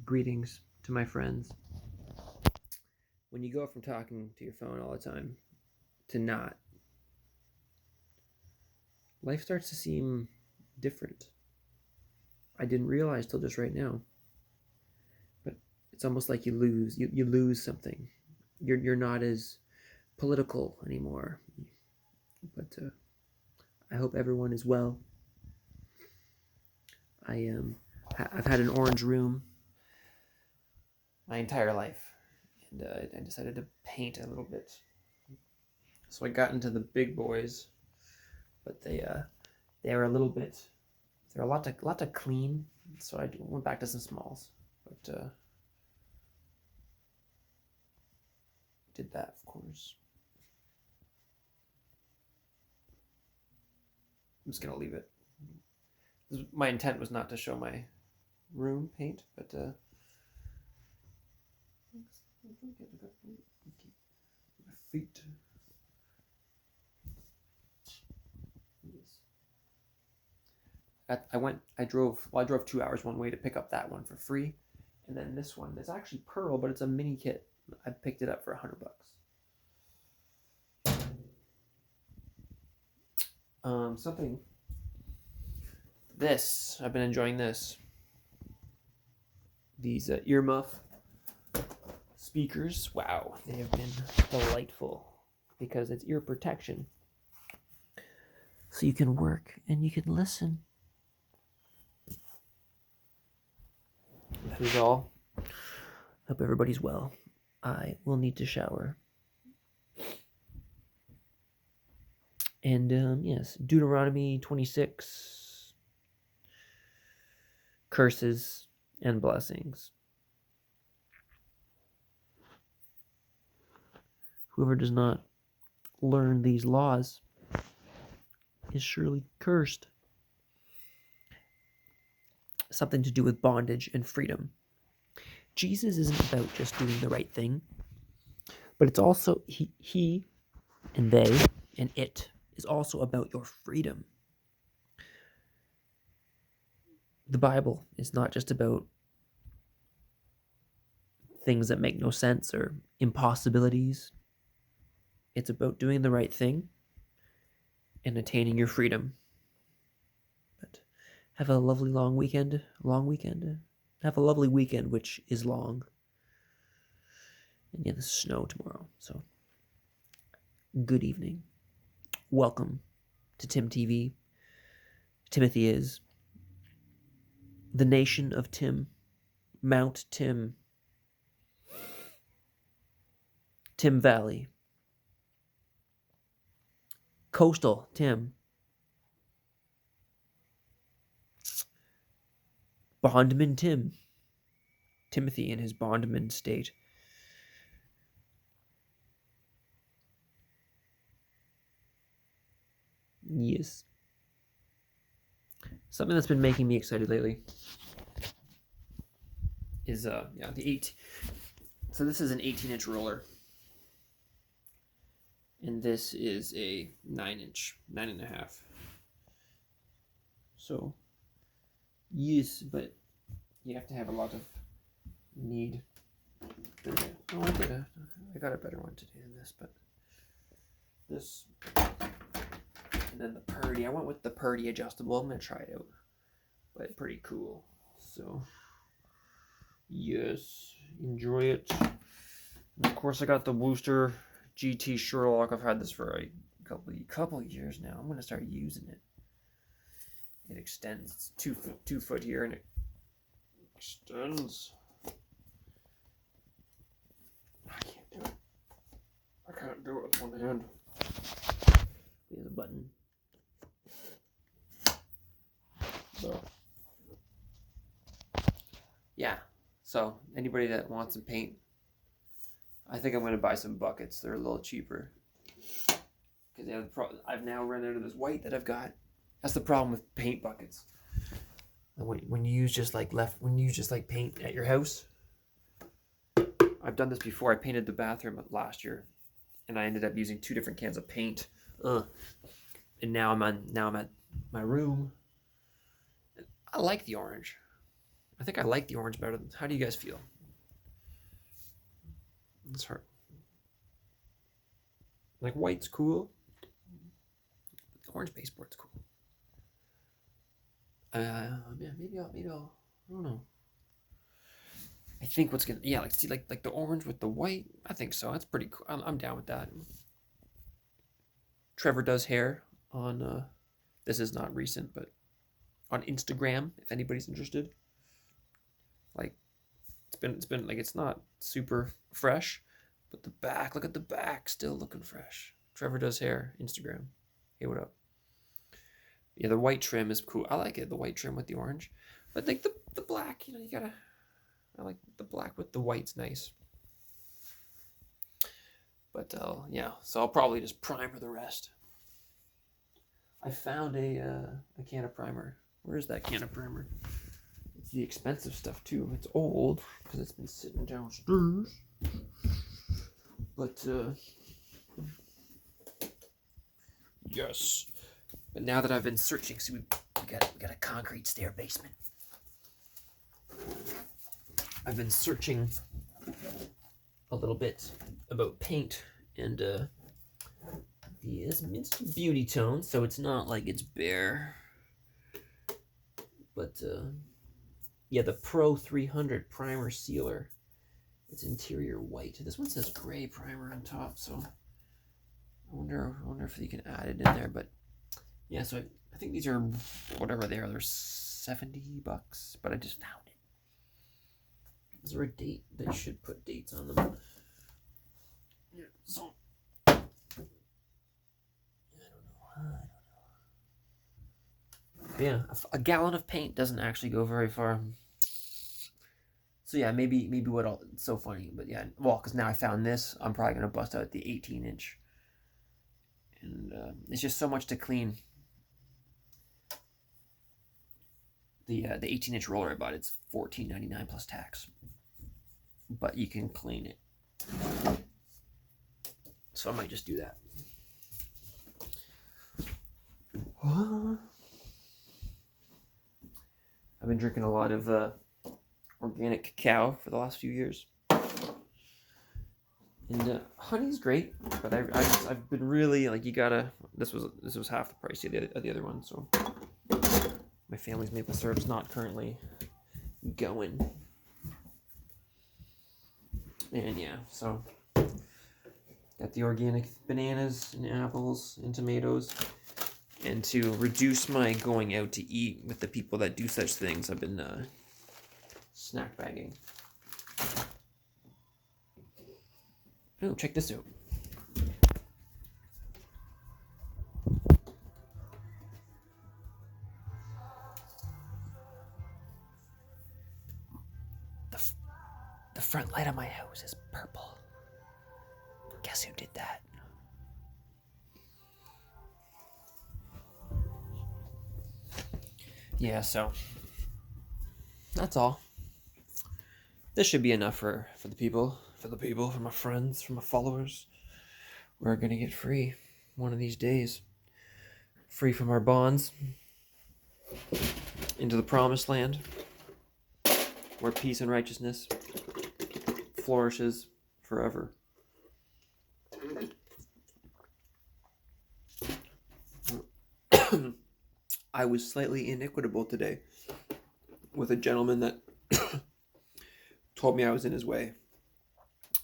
Greetings to my friends. When you go from talking to your phone all the time to not, life starts to seem different. I didn't realize till just right now, but it's almost like you lose something. You're not as political anymore. But I hope everyone is well. I've had an orange room my entire life, and I decided to paint a little bit. So I got into the big boys, but they were a little bit. They're a lot to clean, so I went back to some smalls. But did that, of course. I'm just gonna leave it. My intent was not to show my room paint, but my feet. I drove 2 hours one way to pick up that one for free, and then this one. It's actually pearl, but it's a mini kit. I picked it up for $100. Something. This I've been enjoying this. These earmuff speakers. Wow, they have been delightful because it's ear protection, so you can work and you can listen. That is all. Hope everybody's well. I will need to shower. And yes, Deuteronomy 26, curses and blessings. Whoever does not learn these laws is surely cursed. Something to do with bondage and freedom. Jesus isn't about just doing the right thing, but it's also he and they and it is also about your freedom. The Bible is not just about things that make no sense or impossibilities. It's about doing the right thing and attaining your freedom. But have a lovely long weekend. Have a lovely weekend, which is long. And yeah, there's snow tomorrow. So, good evening. Welcome to Tim TV. Timothy is the nation of Tim, Mount Tim, Tim Valley, Coastal Tim, Bondman Tim, Timothy in his bondman state. Yes. Something that's been making me excited lately is the 8. So this is an 18-inch roller, and this is a 9-inch, 9.5. So yes, but you have to have a lot of need. Oh, I got a better one today than this, but this. And then the Purdy. I went with the Purdy adjustable. I'm going to try it out. But pretty cool. So, yes. Enjoy it. And of course, I got the Wooster GT Sherlock. I've had this for a couple of years now. I'm going to start using it. It extends. It's 2 foot here, and it extends. I can't do it. I can't do it with one hand. There's a button. So, yeah. So, anybody that wants some paint, I think I'm going to buy some buckets. They're a little cheaper. Because I've now run out of this white that I've got. That's the problem with paint buckets. When you use just like paint at your house. I've done this before. I painted the bathroom last year, and I ended up using 2 different cans of paint. And now I'm at my room. I like the orange. I think I like the orange better. How do you guys feel? It's hard. Like white's cool. The orange baseboard's cool. Yeah, maybe I'll. I don't know. I think what's gonna like see like the orange with the white. I think so. That's pretty cool. I'm down with that. Trevor does hair on. This is not recent, but on Instagram, if anybody's interested. Like, it's been like it's not super fresh, but the back. Look at the back, still looking fresh. Trevor does hair. Instagram. Hey, what up? Yeah, the white trim is cool. I like it. The white trim with the orange, but like the black. You gotta. I like the black with the white's nice. But yeah, so I'll probably just primer the rest. I found a can of primer. Where is that can of primer? It's the expensive stuff too. It's old because it's been sitting downstairs. But yes. But now that I've been searching, see we got a concrete stair basement. I've been searching a little bit about paint and it's beauty tone, so it's not like it's bare. But yeah, the Pro 300 primer sealer. It's interior white. This one says gray primer on top, so I wonder if you can add it in there. But yeah, so I think these are whatever they are. They're $70, but I just found it. Is there a date? They should put dates on them. Yeah, so I don't know. Yeah, a gallon of paint doesn't actually go very far. So yeah, maybe it's so funny, but yeah, well, because now I found this, I'm probably gonna bust out the 18-inch, and it's just so much to clean. The 18-inch roller I bought, it's $14.99 plus tax, but you can clean it, so I might just do that. I've been drinking a lot of organic cacao for the last few years, and honey's great, but I've been really like, you gotta. This was half the price of the other one, so my family's maple syrup's not currently going, and yeah, so got the organic bananas and apples and tomatoes. And to reduce my going out to eat with the people that do such things, I've been snack bagging. Oh, check this out. The front light of my house is purple. Guess who did that? Yeah, so that's all. This should be enough for the people, for my friends, for my followers. We're gonna get free one of these days. Free from our bonds. Into the promised land. Where peace and righteousness flourishes forever. I was slightly inequitable today with a gentleman that told me I was in his way.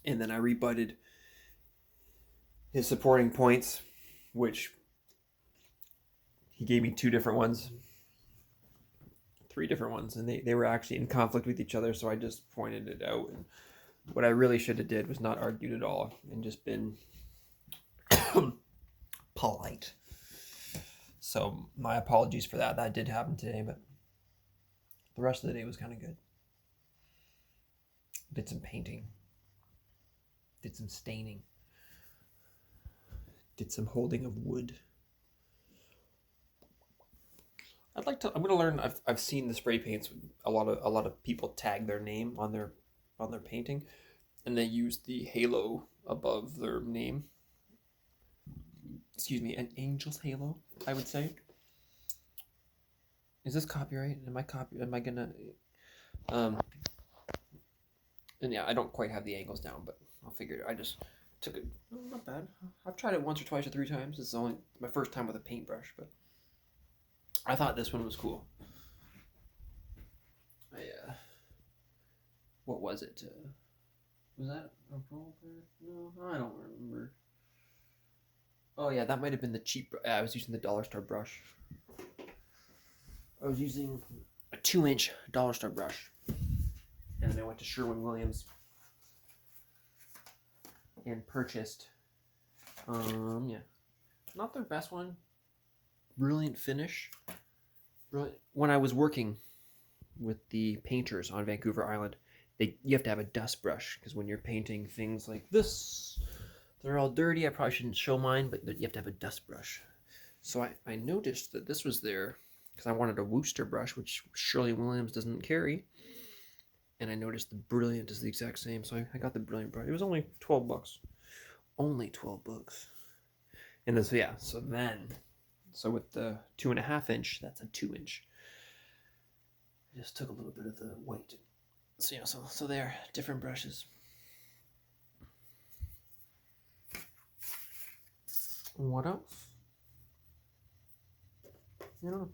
And then I rebutted his supporting points, which he gave me 3 different ones, and they were actually in conflict with each other, so I just pointed it out. And what I really should have did was not argued at all and just been polite. So my apologies for that. That did happen today, but the rest of the day was kind of good. Did some painting. Did some staining. Did some holding of wood. I'm gonna learn. I've seen the spray paints. A lot of people tag their name on their painting, and they use the halo above their name. Excuse me, an angel's halo, I would say. Is this copyright? Am I gonna? Um, and yeah, I don't quite have the angles down, but I'll figure it. I just took it. Oh, not bad. I've tried it once or twice or three times. It's only my first time with a paintbrush, but I thought this one was cool. I, what was it? Was that a roller? No, I don't remember. Oh yeah, that might have been the cheap. I was using the dollar store brush. I was using a 2-inch dollar store brush, and then I went to Sherwin-Williams and purchased. Yeah, not their best one. Brilliant finish. Brilliant. When I was working with the painters on Vancouver Island, you have to have a dust brush because when you're painting things like this, they're all dirty. I probably shouldn't show mine, but you have to have a dust brush. So I noticed that this was there because I wanted a Wooster brush, which Sherwin-Williams doesn't carry. And I noticed the Brilliant is the exact same, so I got the Brilliant brush. It was only $12. Only $12. And then, so with the 2.5-inch, that's a 2-inch. I just took a little bit of the white. So yeah, so there, different brushes. What else? Yeah.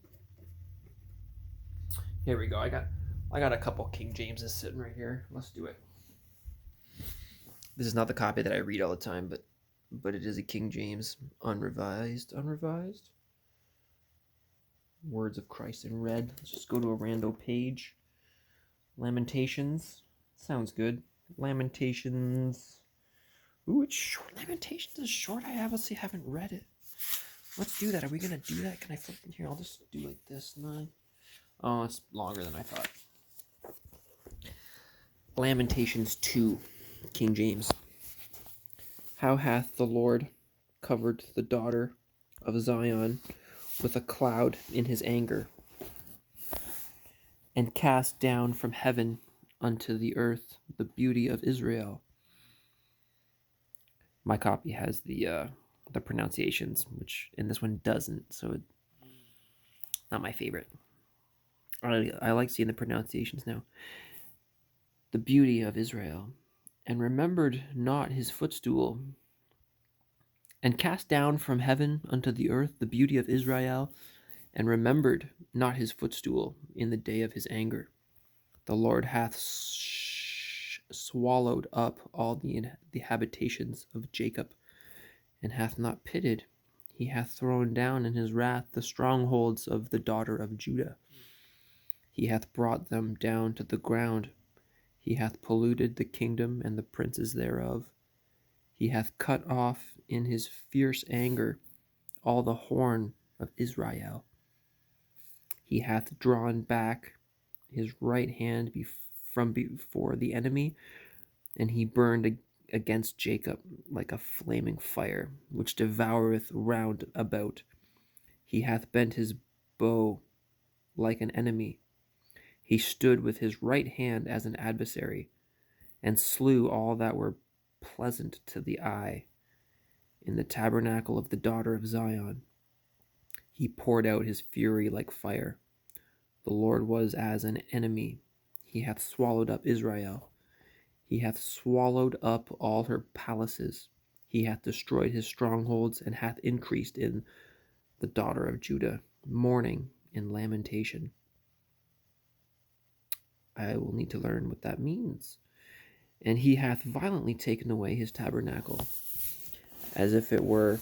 Here we go. I got a couple King Jameses sitting right here. Let's do it. This is not the copy that I read all the time, but it is a King James unrevised. Words of Christ in red. Let's just go to a rando page. Lamentations. Sounds good. Lamentations. Ooh, it's short. Lamentations is short. I obviously haven't read it. Let's do that. Are we going to do that? Can I flip in here? I'll just do like this. 9. Oh, it's longer than I thought. Lamentations 2, King James. How hath the Lord covered the daughter of Zion with a cloud in his anger, and cast down from heaven unto the earth the beauty of Israel. My copy has the pronunciations, which in this one doesn't, so it's not my favorite. I like seeing the pronunciations now. The beauty of Israel, and remembered not his footstool, and cast down from heaven unto the earth the beauty of Israel, and remembered not his footstool in the day of his anger. The Lord hath swallowed up all the habitations of Jacob, and hath not pitied. He hath thrown down in his wrath the strongholds of the daughter of Judah. He hath brought them down to the ground. He hath polluted the kingdom and the princes thereof. He hath cut off in his fierce anger all the horn of Israel. He hath drawn back his right hand from before the enemy, and he burned against Jacob like a flaming fire, which devoureth round about. He hath bent his bow like an enemy. He stood with his right hand as an adversary, and slew all that were pleasant to the eye. In the tabernacle of the daughter of Zion, he poured out his fury like fire. The Lord was as an enemy. He hath swallowed up Israel. He hath swallowed up all her palaces. He hath destroyed his strongholds, and hath increased in the daughter of Judah mourning and lamentation. I will need to learn what that means. And he hath violently taken away his tabernacle, as if it were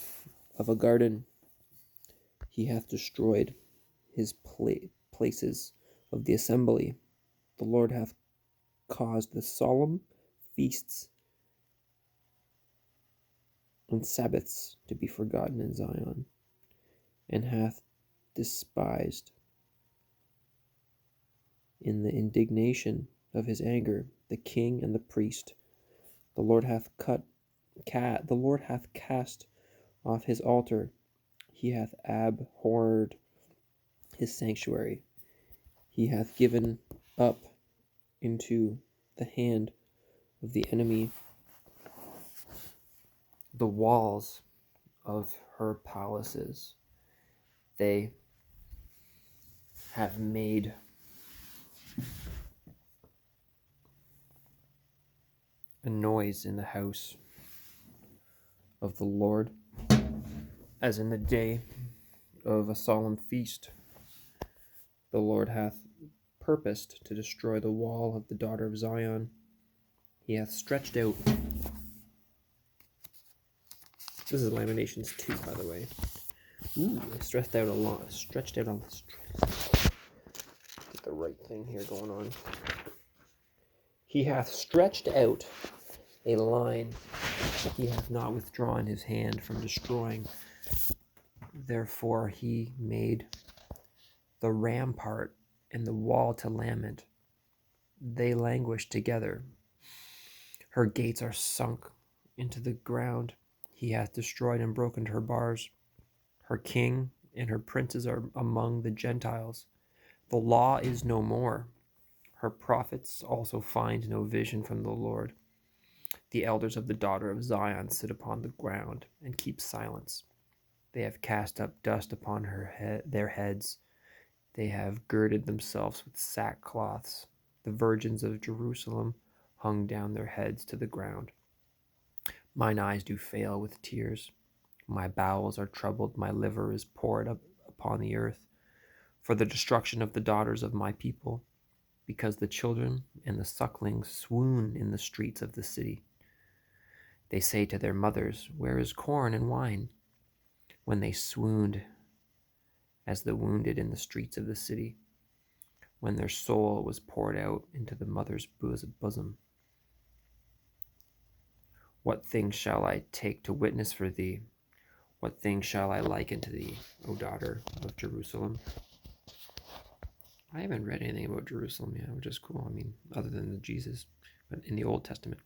of a garden. He hath destroyed his places of the assembly. The Lord hath caused the solemn feasts and Sabbaths to be forgotten in Zion, and hath despised in the indignation of his anger the king and the priest. The Lord hath cast off his altar. He hath abhorred his sanctuary. He hath given up into the hand of the enemy the walls of her palaces. They have made a noise in the house of the Lord, as in the day of a solemn feast. The Lord hath purposed to destroy the wall of the daughter of Zion. He hath stretched out. This is Lamentations 2, by the way. Ooh, stretched out a lot. Stretched out on the stretch. Get the right thing here going on. He hath stretched out a line. He hath not withdrawn his hand from destroying. Therefore he made the rampart and the wall to lament. They languish together. Her gates are sunk into the ground. He hath destroyed and broken her bars. Her king and her princes are among the Gentiles. The law is no more. Her prophets also find no vision from the Lord. The elders of the daughter of Zion sit upon the ground and keep silence. They have cast up dust upon their heads. They have girded themselves with sackcloths. The virgins of Jerusalem hung down their heads to the ground. Mine eyes do fail with tears. My bowels are troubled. My liver is poured up upon the earth for the destruction of the daughters of my people, because the children and the sucklings swoon in the streets of the city. They say to their mothers, where is corn and wine? When they swooned as the wounded in the streets of the city, when their soul was poured out into the mother's bosom. What things shall I take to witness for thee? What things shall I liken to thee, O daughter of Jerusalem? I haven't read anything about Jerusalem yet, which is cool. I mean, other than the Jesus, but in the Old Testament.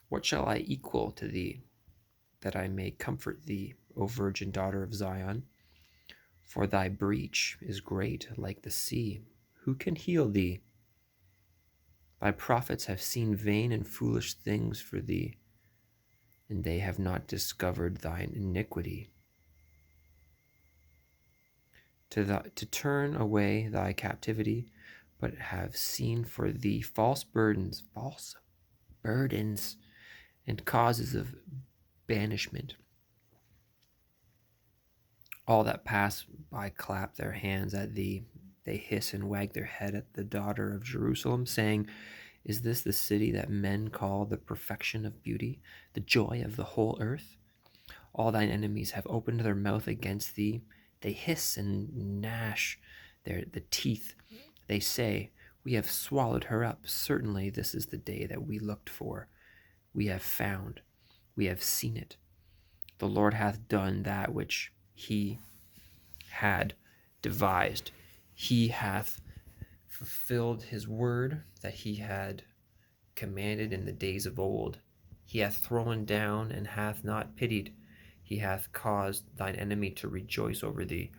What shall I equal to thee, that I may comfort thee, O virgin daughter of Zion? For thy breach is great like the sea. Who can heal thee? Thy prophets have seen vain and foolish things for thee, and they have not discovered thine iniquity. To turn away thy captivity, but have seen for thee false burdens, and causes of banishment. All that pass by clap their hands at thee. They hiss and wag their head at the daughter of Jerusalem, saying, is this the city that men call the perfection of beauty, the joy of the whole earth? All thine enemies have opened their mouth against thee. They hiss and gnash the teeth. They say, we have swallowed her up. Certainly this is the day that we looked for. We have found. We have seen it. The Lord hath done that which he had devised. He hath fulfilled his word that he had commanded in the days of old. He hath thrown down and hath not pitied. He hath caused thine enemy to rejoice over thee.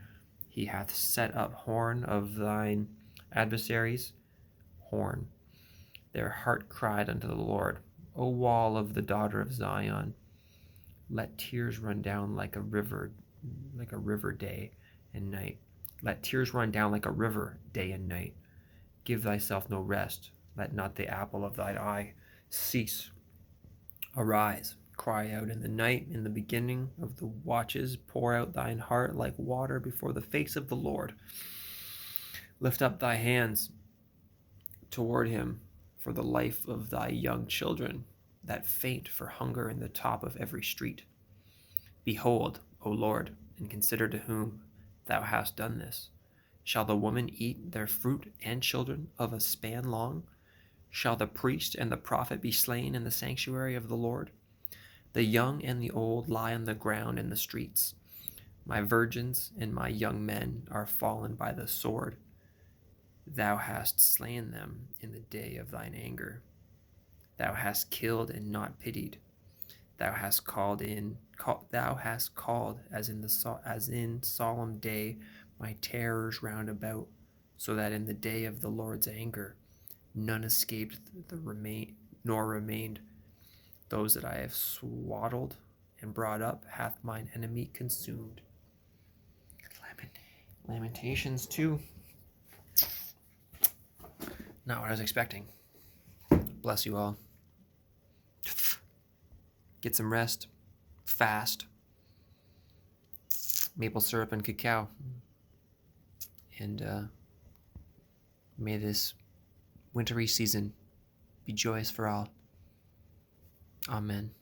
He hath set up horn of thine adversaries, horn. Their heart cried unto the Lord, O wall of the daughter of Zion, let tears run down like a river day and night. Let tears run down like a river day and night. Give thyself no rest. Let not the apple of thine eye cease. Arise, cry out in the night, in the beginning of the watches. Pour out thine heart like water before the face of the Lord. Lift up thy hands toward him for the life of thy young children that faint for hunger in the top of every street. Behold, O Lord, and consider to whom thou hast done this. Shall the woman eat their fruit and children of a span long? Shall the priest and the prophet be slain in the sanctuary of the Lord? The young and the old lie on the ground in the streets. My virgins and my young men are fallen by the sword. Thou hast slain them in the day of thine anger. Thou hast killed and not pitied. Thou hast called as in solemn day my terrors round about, so that in the day of the Lord's anger none escaped nor remained. Those that I have swaddled and brought up hath mine enemy consumed. Lamentations 2. Not what I was expecting. Bless you all. Get some rest. Fast. Maple syrup and cacao. And may this wintry season be joyous for all. Amen.